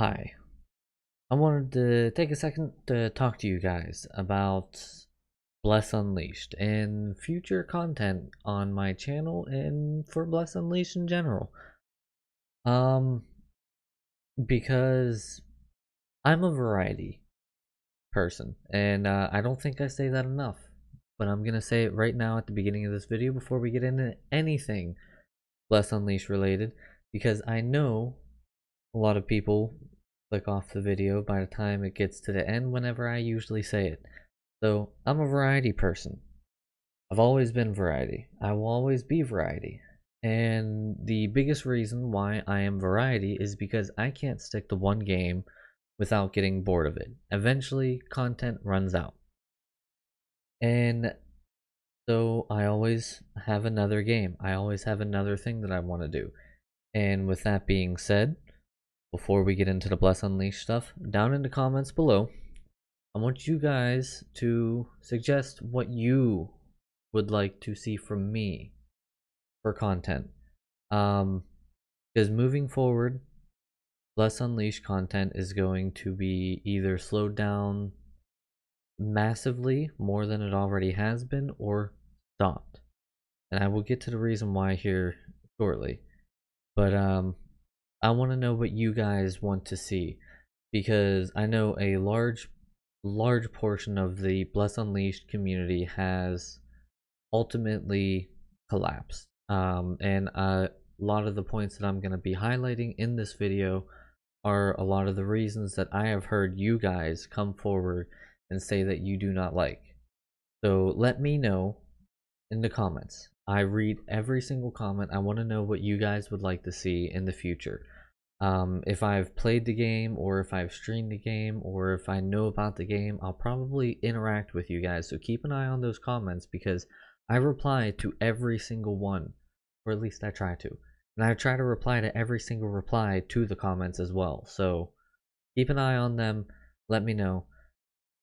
Hi, I wanted to take a second to talk to you guys about Bless Unleashed and future content on my channel and for Bless Unleashed in general. Um, because I'm a variety person, and I don't think I say that enough, but I'm gonna say it right now at the beginning of this video before we get into anything Bless Unleashed related, because I know a lot of people click off the video by the time it gets to the end whenever I usually say it. So, I'm a variety person. I've always been variety. I will always be variety. And the biggest reason why I am variety is because I can't stick to one game without getting bored of it. Eventually, content runs out. And so I always have another game. I always have another thing that I want to do. And with that being said, before we get into the Bless Unleashed stuff, down in the comments below, I want you guys to suggest what you would like to see from me for content. Because moving forward, Bless Unleashed content is going to be either slowed down massively more than it already has been or stopped. And I will get to the reason why here shortly. But I want to know what you guys want to see, because I know a large portion of the Bless Unleashed community has ultimately collapsed. And a lot of the points that I'm going to be highlighting in this video are a lot of the reasons that I have heard you guys come forward and say that you do not like. So let me know in the comments. I read every single comment. I want to know what you guys would like to see in the future. If I've played the game, or if I've streamed the game, or if I know about the game, I'll probably interact with you guys. So keep an eye on those comments, because I reply to every single one, or at least I try to. And I try to reply to every single reply to the comments as well. So keep an eye on them. Let me know.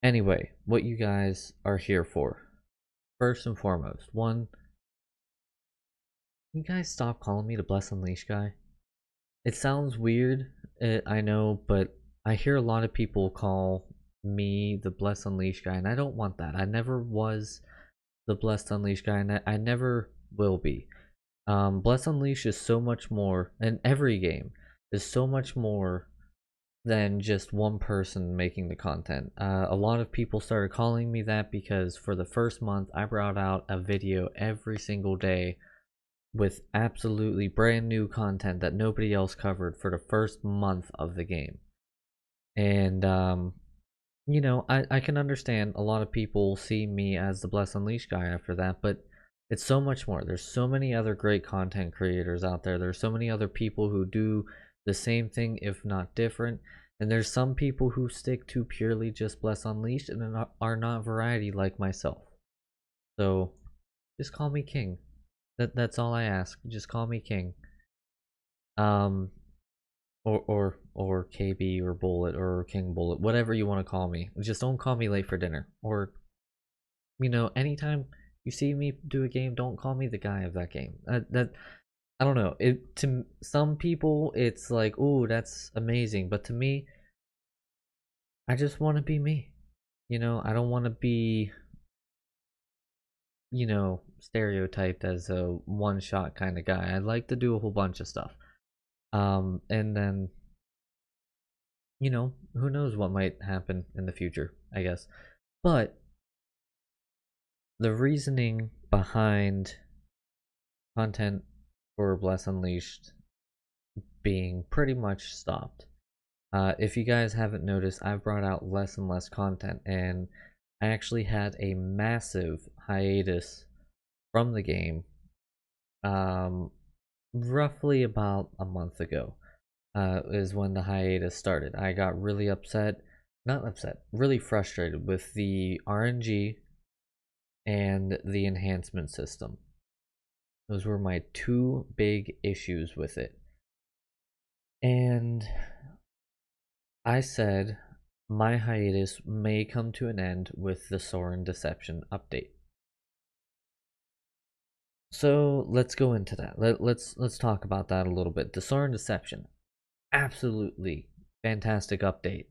Anyway, what you guys are here for. First and foremost, one, you guys stop calling me the Bless Unleashed guy. It sounds weird, I know, but I hear a lot of people call me the Blessed Unleashed guy, and I don't want that. I never was the Blessed Unleashed guy, and I never will be. Blessed Unleashed is so much more, and every game is so much more than just one person making the content. A lot of people started calling me that because for the first month, I brought out a video every single day with absolutely brand new content that nobody else covered for the first month of the game. And, I can understand a lot of people see me as the Bless Unleashed guy after that, but it's so much more. There's so many other great content creators out there. There's so many other people who do the same thing, if not different. And there's some people who stick to purely just Bless Unleashed and are not variety like myself. So, just call me King. That's all I ask. Just call me King. Um, or KB or Bullet or King Bullet, whatever you want to call me. Just don't call me late for dinner. Or anytime you see me do a game, don't call me the guy of that game. That I don't know. It to some people it's like, oh, that's amazing, but to me, I just want to be me. I don't want to be stereotyped as a one shot kind of guy. I'd like to do a whole bunch of stuff. And then who knows what might happen in the future, I guess. But the reasoning behind content for Bless Unleashed being pretty much stopped. If you guys haven't noticed, I've brought out less and less content, and I actually had a massive hiatus from the game roughly about a month ago. Is when the hiatus started. I got really upset, not upset, really frustrated with the RNG and the enhancement system. Those were my two big issues with it. And I said my hiatus may come to an end with the Saurin Deception update. So let's go into that. Let's talk about that a little bit. The Saurin Deception, absolutely fantastic update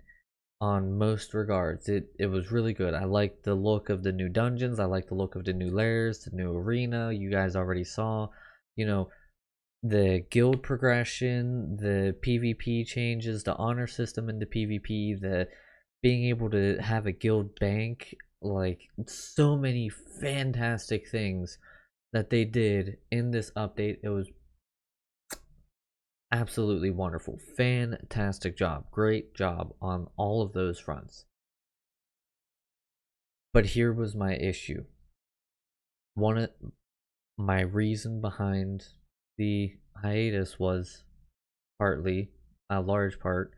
on most regards. It was really good. I liked the look of the new dungeons. I liked the look of the new layers, the new arena. You guys already saw, you know, the guild progression, the PvP changes, the honor system into PvP, the being able to have a guild bank, like so many fantastic things that they did in this update. It was absolutely wonderful. Fantastic job. Great job on all of those fronts. But here was my issue. One of my reason behind the hiatus was partly, a large part,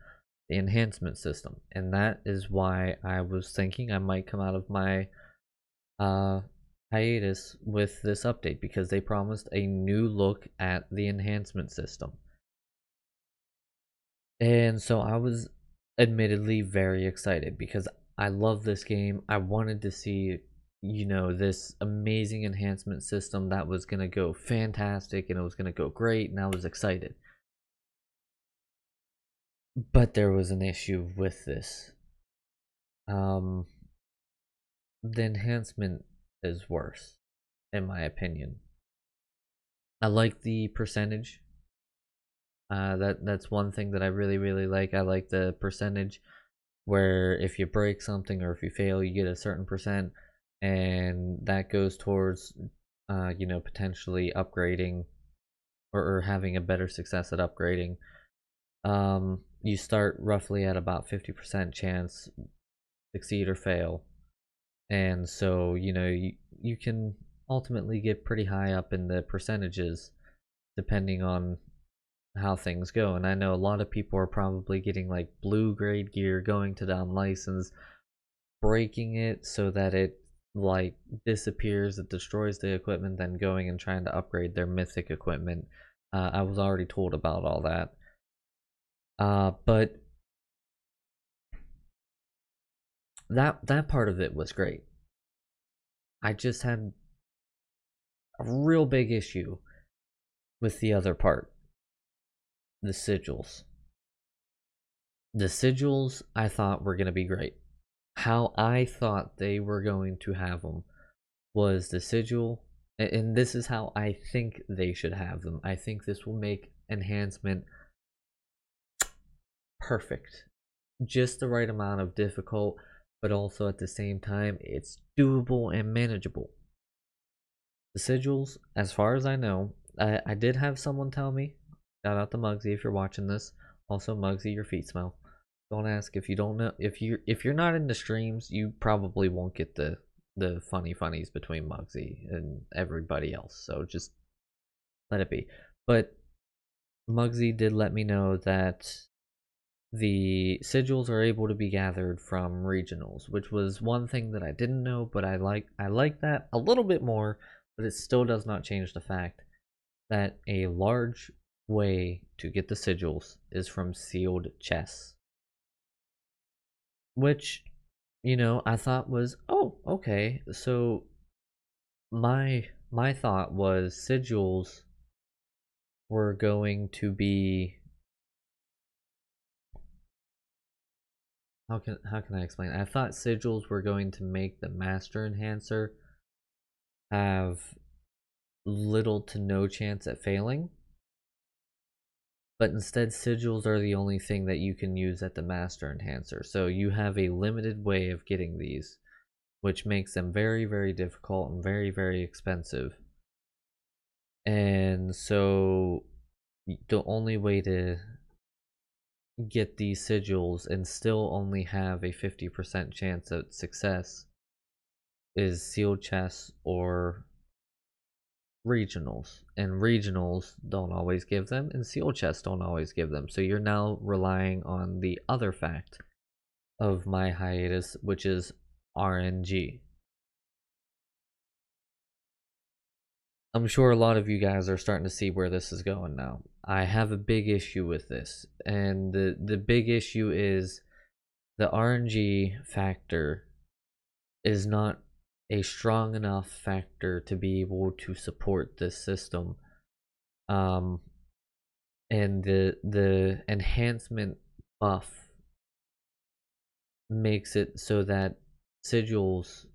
the enhancement system. And that is why I was thinking I might come out of my hiatus with this update, because they promised a new look at the enhancement system. And so I was admittedly very excited because I love this game. I wanted to see, this amazing enhancement system that was going to go fantastic and it was going to go great, and I was excited. But there was an issue with this. The enhancement is worse, in my opinion. I like the percentage. That's one thing that I really like. I like the percentage where if you break something or if you fail, you get a certain percent, and that goes towards, potentially upgrading or having a better success at upgrading. You start roughly at about 50% chance, succeed or fail, and so you can ultimately get pretty high up in the percentages depending on how things go. And I know a lot of people are probably getting like blue grade gear, going to the unlicensed, breaking it so that it like disappears, it destroys the equipment, then going and trying to upgrade their mythic equipment. I was already told about all that. But that part of it was great. I just had a real big issue with the other part, the sigils. The sigils I thought were going to be great. How I thought they were going to have them was the sigil, and this is how I think they should have them. I think this will make enhancement perfect. Just the right amount of difficult, but also at the same time, it's doable and manageable. The sigils, as far as I know, I did have someone tell me, shout out to Muggsy if you're watching this. Also, Muggsy, your feet smell. Don't ask if you don't know. If you're not in the streams, you probably won't get the funnies between Muggsy and everybody else. So just let it be. But Muggsy did let me know that the sigils are able to be gathered from regionals, which was one thing that I didn't know, but I like that a little bit more, but it still does not change the fact that a large way to get the sigils is from sealed chests. Which, I thought was, oh, okay. So my thought was sigils were going to be, how can I explain? I thought sigils were going to make the master enhancer have little to no chance at failing, but instead sigils are the only thing that you can use at the master enhancer. So you have a limited way of getting these, which makes them very difficult and very expensive. And so the only way to get these sigils and still only have a 50% chance at success is sealed chests or regionals. And regionals don't always give them, and sealed chests don't always give them. So you're now relying on the other fact of my hiatus, which is RNG. I'm sure a lot of you guys are starting to see where this is going now. I have a big issue with this, and the big issue is the RNG factor is not a strong enough factor to be able to support this system. And the enhancement buff makes it so that sigils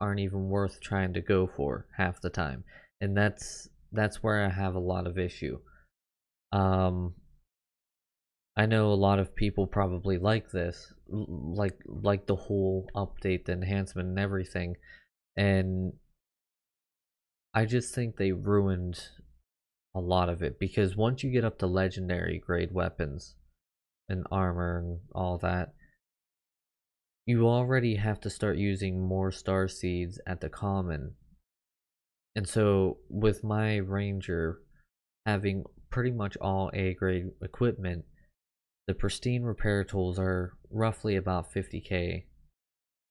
aren't even worth trying to go for half the time, and that's where I have a lot of issue. um I know a lot of people probably like this, like the whole update, the enhancement and everything, and I just think they ruined a lot of it, because once you get up to legendary grade weapons and armor and all that, you already have to start using more star seeds at the common. And so with my ranger having pretty much all A grade equipment, the pristine repair tools are roughly about 50k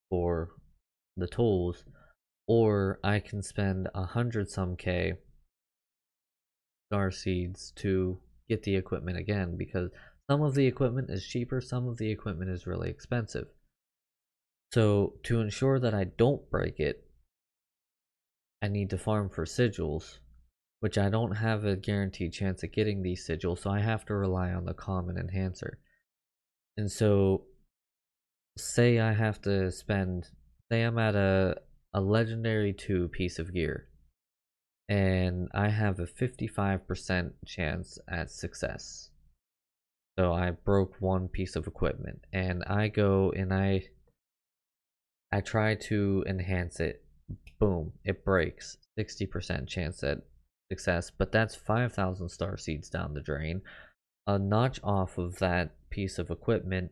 for the tools, or I can spend 100 some k star seeds to get the equipment again, because some of the equipment is cheaper, some of the equipment is really expensive. So to ensure that I don't break it, I need to farm for sigils, which I don't have a guaranteed chance of getting these sigils, so I have to rely on the common enhancer. And so say I have to spend, say I'm at a legendary 2 piece of gear, and I have a 55% chance at success. So I broke one piece of equipment, and I go and I try to enhance it. Boom, it breaks. 60% chance at success, but that's 5,000 star seeds down the drain, a notch off of that piece of equipment,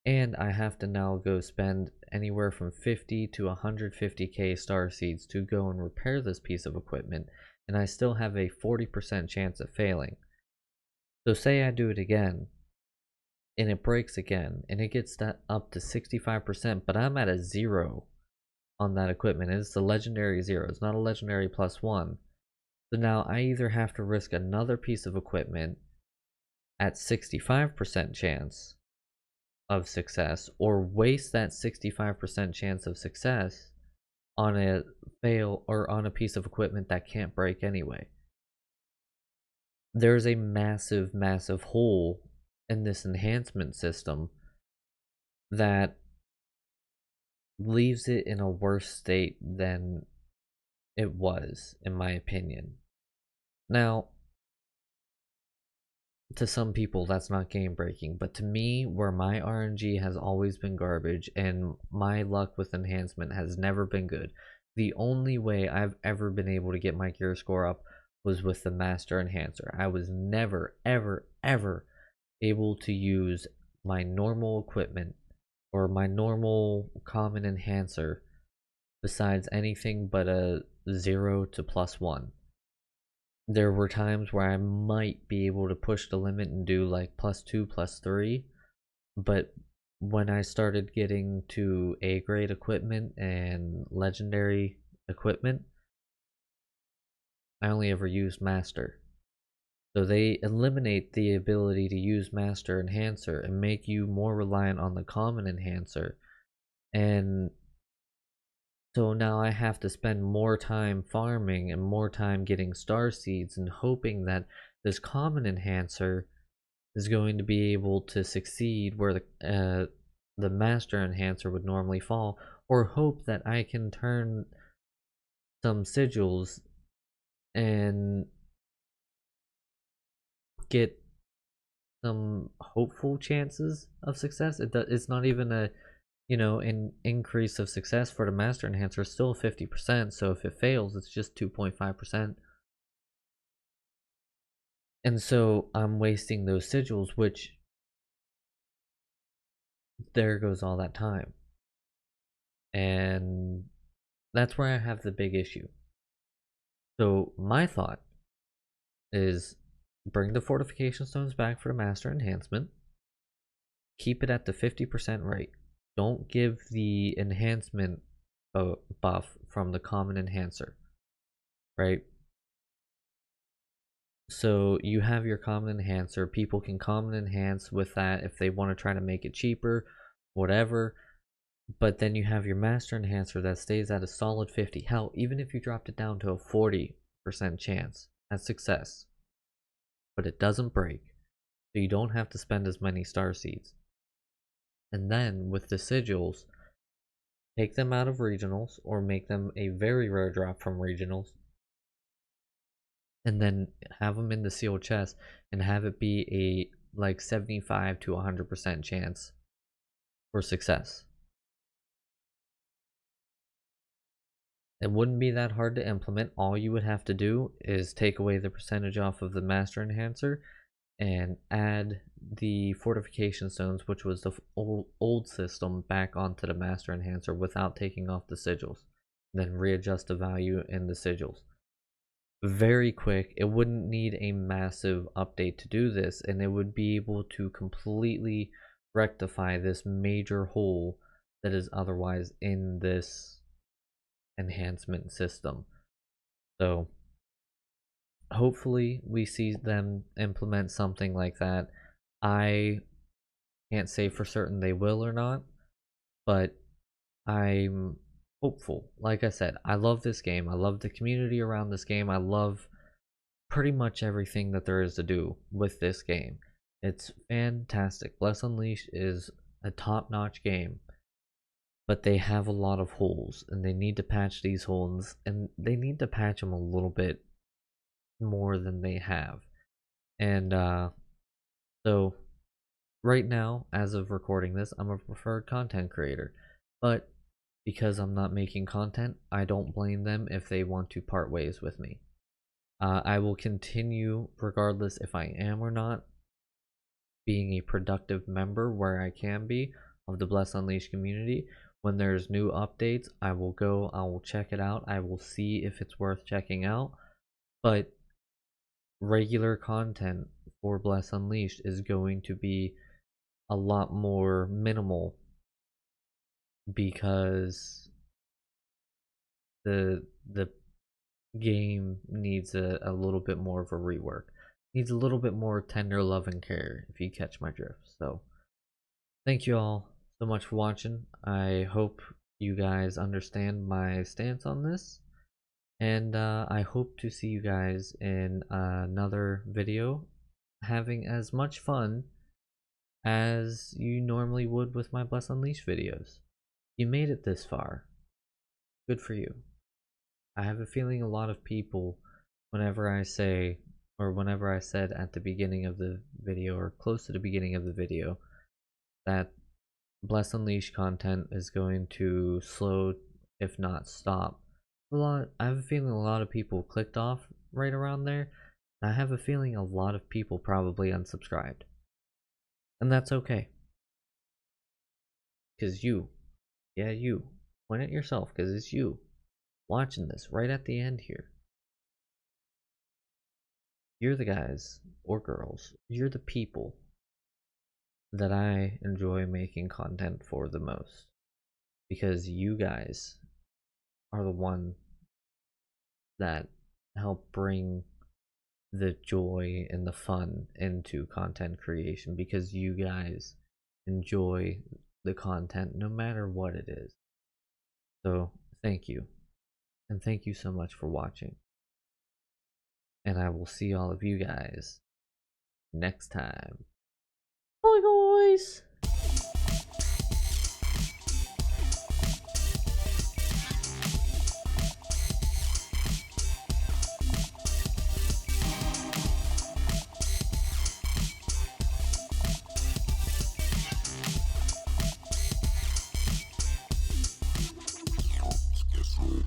and I have to now go spend anywhere from 50 to 150k star seeds to go and repair this piece of equipment, and I still have a 40% chance of failing. So say I do it again, and it breaks again, and it gets that up to 65%, but I'm at a 0 on that equipment. It's a legendary 0, it's not a legendary +1. So now I either have to risk another piece of equipment at 65% chance of success, or waste that 65% chance of success on a fail, or on a piece of equipment that can't break anyway. There's a massive hole in this enhancement system that leaves it in a worse state than it was, in my opinion. Now, to some people that's not game breaking, but to me, where my RNG has always been garbage and my luck with enhancement has never been good, the only way I've ever been able to get my gear score up was with the master enhancer. I was never ever able to use my normal equipment or my normal common enhancer besides anything but a 0 to +1. There were times where I might be able to push the limit and do like +2, +3, but when I started getting to A grade equipment and legendary equipment, I only ever used master. So they eliminate the ability to use master enhancer and make you more reliant on the common enhancer, and so now I have to spend more time farming and more time getting star seeds and hoping that this common enhancer is going to be able to succeed where the master enhancer would normally fall, or hope that I can turn some sigils and get some hopeful chances of success. It's not even a, an increase of success for the master enhancer is still 50%, so if it fails, it's just 2.5%. And so I'm wasting those sigils, which there goes all that time. And that's where I have the big issue. So my thought is bring the fortification stones back for the master enhancement. Keep it at the 50% rate. Don't give the enhancement buff from the common enhancer, right? So you have your common enhancer. People can common enhance with that if they want to try to make it cheaper, whatever. But then you have your master enhancer that stays at a solid 50. Hell, even if you dropped it down to a 40% chance at success, but it doesn't break, so you don't have to spend as many star seeds. And then with the sigils, take them out of regionals or make them a very rare drop from regionals, and then have them in the sealed chest and have it be a like 75 to 100% chance for success. It wouldn't be that hard to implement. All you would have to do is take away the percentage off of the master enhancer and add the fortification stones, which was the old system, back onto the master enhancer without taking off the sigils. Then readjust the value in the sigils. Very quick. It wouldn't need a massive update to do this, and it would be able to completely rectify this major hole that is otherwise in this enhancement system. So hopefully we see them implement something like that. I can't say for certain they will or not, but I'm hopeful. Like I said, I love this game. I love the community around this game. I love pretty much everything that there is to do with this game. It's fantastic. Bless Unleashed is a top-notch game, but they have a lot of holes, and they need to patch these holes, and they need to patch them a little bit more than they have. And so right now, as of recording this, I'm a preferred content creator, but because I'm not making content, I don't blame them if they want to part ways with me. I will continue, regardless if I am or not, being a productive member where I can be of the Bless Unleashed community. When there's new updates, I will go, I will check it out, I will see if it's worth checking out. But regular content for Bless Unleashed is going to be a lot more minimal because the game needs a little bit more of a rework. Needs a little bit more tender love and care, if you catch my drift. So thank you all so much for watching. I hope you guys understand my stance on this, and I hope to see you guys in another video having as much fun as you normally would with my Bless Unleashed videos. You made it this far. Good for you. I have a feeling a lot of people, whenever I say, or whenever I said at the beginning of the video, or close to the beginning of the video, that Bless Unleashed content is going to slow, if not stop. I have a feeling a lot of people clicked off right around there. And I have a feeling a lot of people probably unsubscribed. And that's okay. Because you, yeah, you, point at yourself, because it's you watching this right at the end here. You're the guys or girls, you're the people that I enjoy making content for the most, because you guys are the one that help bring the joy and the fun into content creation, because you guys enjoy the content no matter what it is. So thank you, and thank you so much for watching, and I will see all of you guys next time. Bye guys!